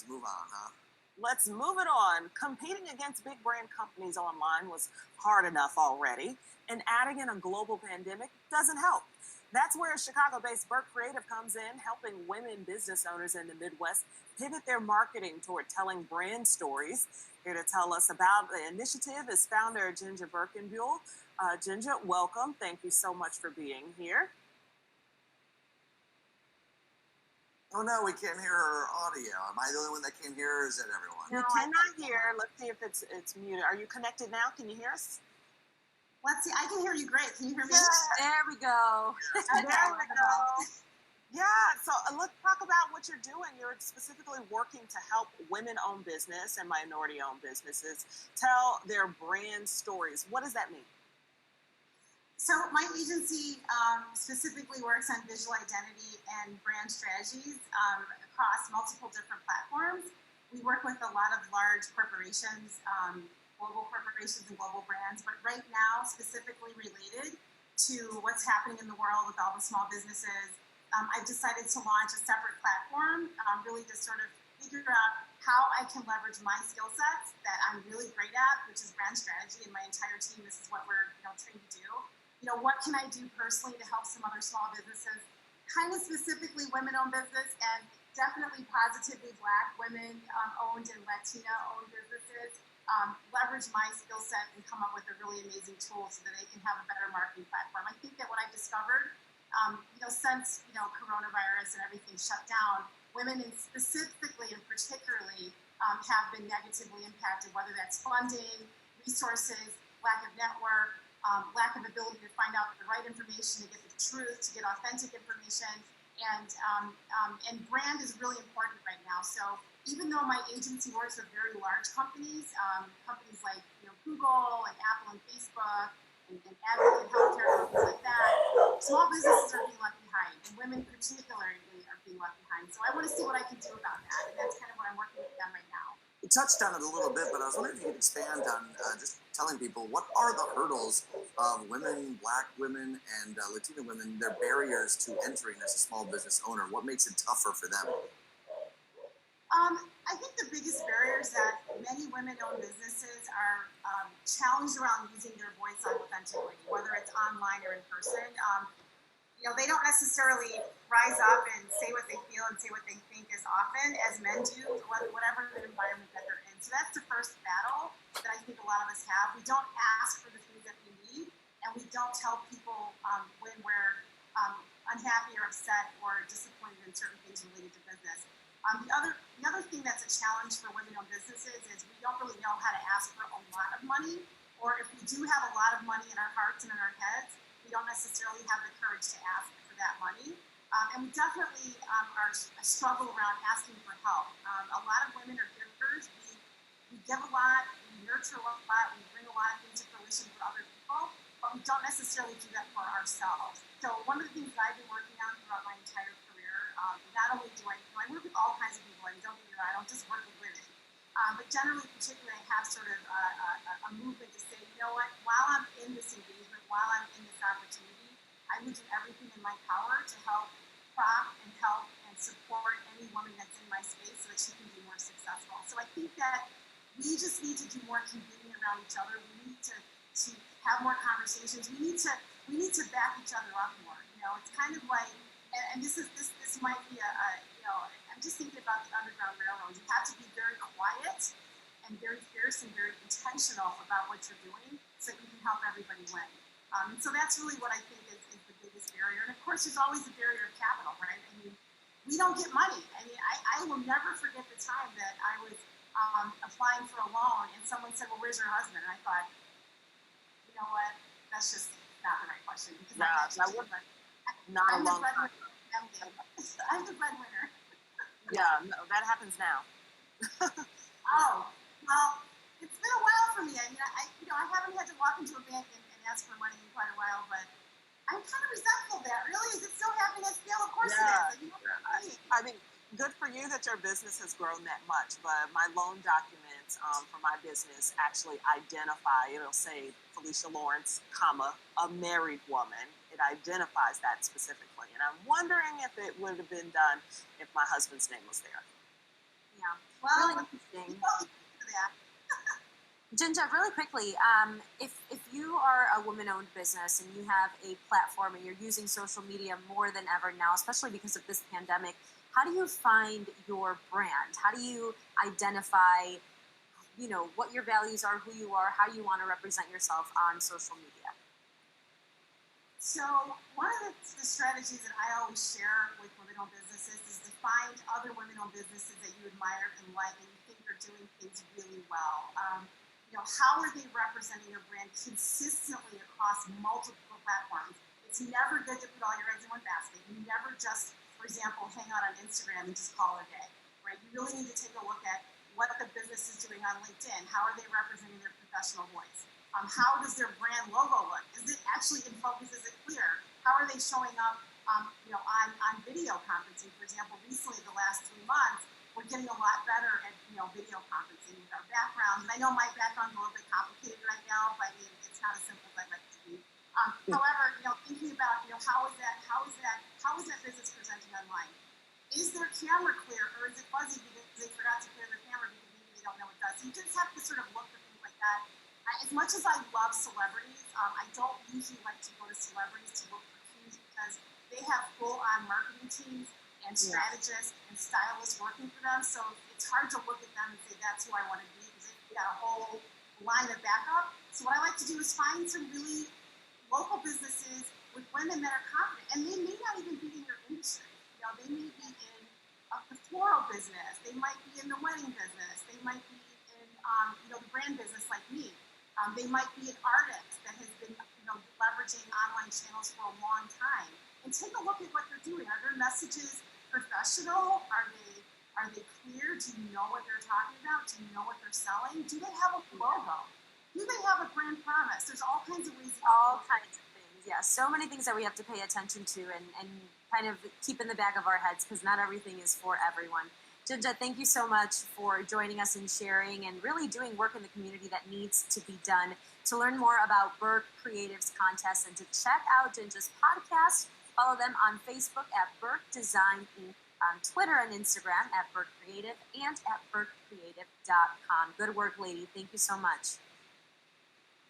Move on, huh? Let's move it on. Competing against big brand companies online was hard enough already, and adding in a global pandemic doesn't help. That's where Chicago based Birk Creative comes in, helping women business owners in the Midwest pivot their marketing toward telling brand stories. Here to tell us about the initiative is founder JinJa Birkenbeuel. JinJa, welcome. Thank you so much for being here. Oh no, we can't hear her audio. Am I the only one that can't hear her, or is it everyone? We cannot hear. Let's see if it's muted. Are you connected now? Can you hear us? Let's see. I can hear you great. Can you hear me? Yeah. There we go. There we go. Yeah. So let's talk about what you're doing. You're specifically working to help women-owned business and minority-owned businesses tell their brand stories. What does that mean? So my agency specifically works on visual identity and brand strategies across multiple different platforms. We work with a lot of large corporations, global corporations and global brands, but right now specifically related to what's happening in the world with all the small businesses, I've decided to launch a separate platform, really to sort of figure out how I can leverage my skill sets that I'm really great at, which is brand strategy, and my entire team, this is what we're trained to do. What can I do personally to help some other small businesses, kind of specifically women-owned business and definitely positively Black, women-owned and Latina-owned businesses, leverage my skill set and come up with a really amazing tool so that they can have a better marketing platform. I think that what I've discovered, since, coronavirus and everything shut down, women specifically and particularly have been negatively impacted, whether that's funding, resources, lack of network, lack of ability to find out the right information, to get the truth, to get authentic information, and brand is really important right now. So even though my agency works with very large companies, companies like Google and Apple and Facebook and Apple and healthcare, companies like that, small businesses are being left behind, and women particularly are being left behind. So I want to see what I can do about that, and that's kind of what I'm working with them right now. You touched on it a little bit, but I was wondering if you could expand on just telling people what are the hurdles of women, Black women, and Latina women, their barriers to entering as a small business owner. What makes it tougher for them? I think the biggest barrier is that many women-owned businesses are challenged around using their voice authentically, whether it's online or in person. They don't necessarily rise up and say what they feel and say what they think as often as men do, whatever the environment that they're in. So that's the first battle that I think a lot of us have. We don't ask for the things that we need, and we don't tell people when we're unhappy or upset or disappointed in certain things related to business. The other thing that's a challenge for women-owned businesses is we don't really know how to ask for a lot of money, or if we do have a lot of money in our hearts and in our heads, we don't necessarily have the courage to ask for that money. And we definitely are a struggle around asking for help. A lot of women are givers. We give a lot, we nurture a lot, we bring a lot of things to fruition for other people, but we don't necessarily do that for ourselves. So one of the things that I've been working on throughout my entire career, not only do I work with all kinds of people, and don't get me wrong, I don't just work with women, but generally, particularly, I have sort of a movement to say, while I'm in this engagement, while I'm in this opportunity, I will do everything in my power to help prop and help and support any woman that's in my space so that she can be more successful. So I think that we just need to do more convening around each other. We need to have more conversations. We need to back each other up more. It's kind of like, and this might be I'm just thinking about the Underground Railroad. You have to be very quiet and very fierce and very intentional about what you're doing so you can help everybody win. And so that's really what I think is the biggest barrier. And of course, there's always a barrier of capital, right? I mean, we don't get money. I will never forget the time that I was applying for a loan and someone said, well, where's your husband? And I thought, you know what? That's just not the right question. Because I'm the breadwinner. Yeah, no, that happens now. Oh, well, it's been a while for me. I haven't had to walk into a bank and ask for money in quite a while, but I'm kind of resentful of that. Really? Is it still happening at scale? Of course it is. I mean, good for you that your business has grown that much, but my loan documents for my business actually identify, it'll say Felicia Lawrence, comma, a married woman. It identifies that specifically. And I'm wondering if it would have been done if my husband's name was there. Yeah. Well, Really interesting. for that. JinJa, really quickly, if you are a woman-owned business and you have a platform and you're using social media more than ever now, especially because of this pandemic, how do you find your brand? How do you identify, what your values are, who you are, how you want to represent yourself on social media? So one of the strategies that I always share with women-owned businesses is to find other women-owned businesses that you admire and like, and you think are doing things really well. How are they representing their brand consistently across multiple platforms? It's never good to put all your eggs in one basket. You never just, for example, hang out on Instagram and just call it a day, right? You really need to take a look at what the business is doing on LinkedIn. How are they representing their professional voice? How does their brand logo look? Is it actually in focus? Is it clear? How are they showing up, on video conferencing? For example, recently, the last 3 months, we're getting a lot better at, video conferencing with our backgrounds. And I know my background's a little bit complicated right now, but it's not as simple as I'd like it to be. However, thinking about, how is that business presenting online? Is their camera clear, or is it fuzzy because they forgot to clear their camera because maybe they don't know what it does? So you just have to sort of look for things like that. As much as I love celebrities, I don't usually like to go to celebrities to look for cues because they have full-on marketing teams and strategists and stylists working for them. So it's hard to look at them and say, that's who I want to be, because they've got a whole line of backup. So what I like to do is find some really local businesses with women that are confident. And they may not even be in your industry. They may be in the floral business. They might be in the wedding business. They might be in, the brand business like me. They might be an artist that has been, leveraging online channels for a long time. And take a look at what they're doing. Are their messages professional? Are they clear? Do you know what they're talking about? Do you know what they're selling? Do they have a logo? Do they have a brand promise? There's all kinds of ways. All kinds of things. Yeah, so many things that we have to pay attention to and kind of keep in the back of our heads, because not everything is for everyone. JinJa, thank you so much for joining us and sharing and really doing work in the community that needs to be done. To learn more about Birk Creative's contest and to check out JinJa's podcast, follow them on Facebook at Birk Design Inc., on Twitter and Instagram at Birk Creative, and at BirkCreative.com. Good work, lady. Thank you so much.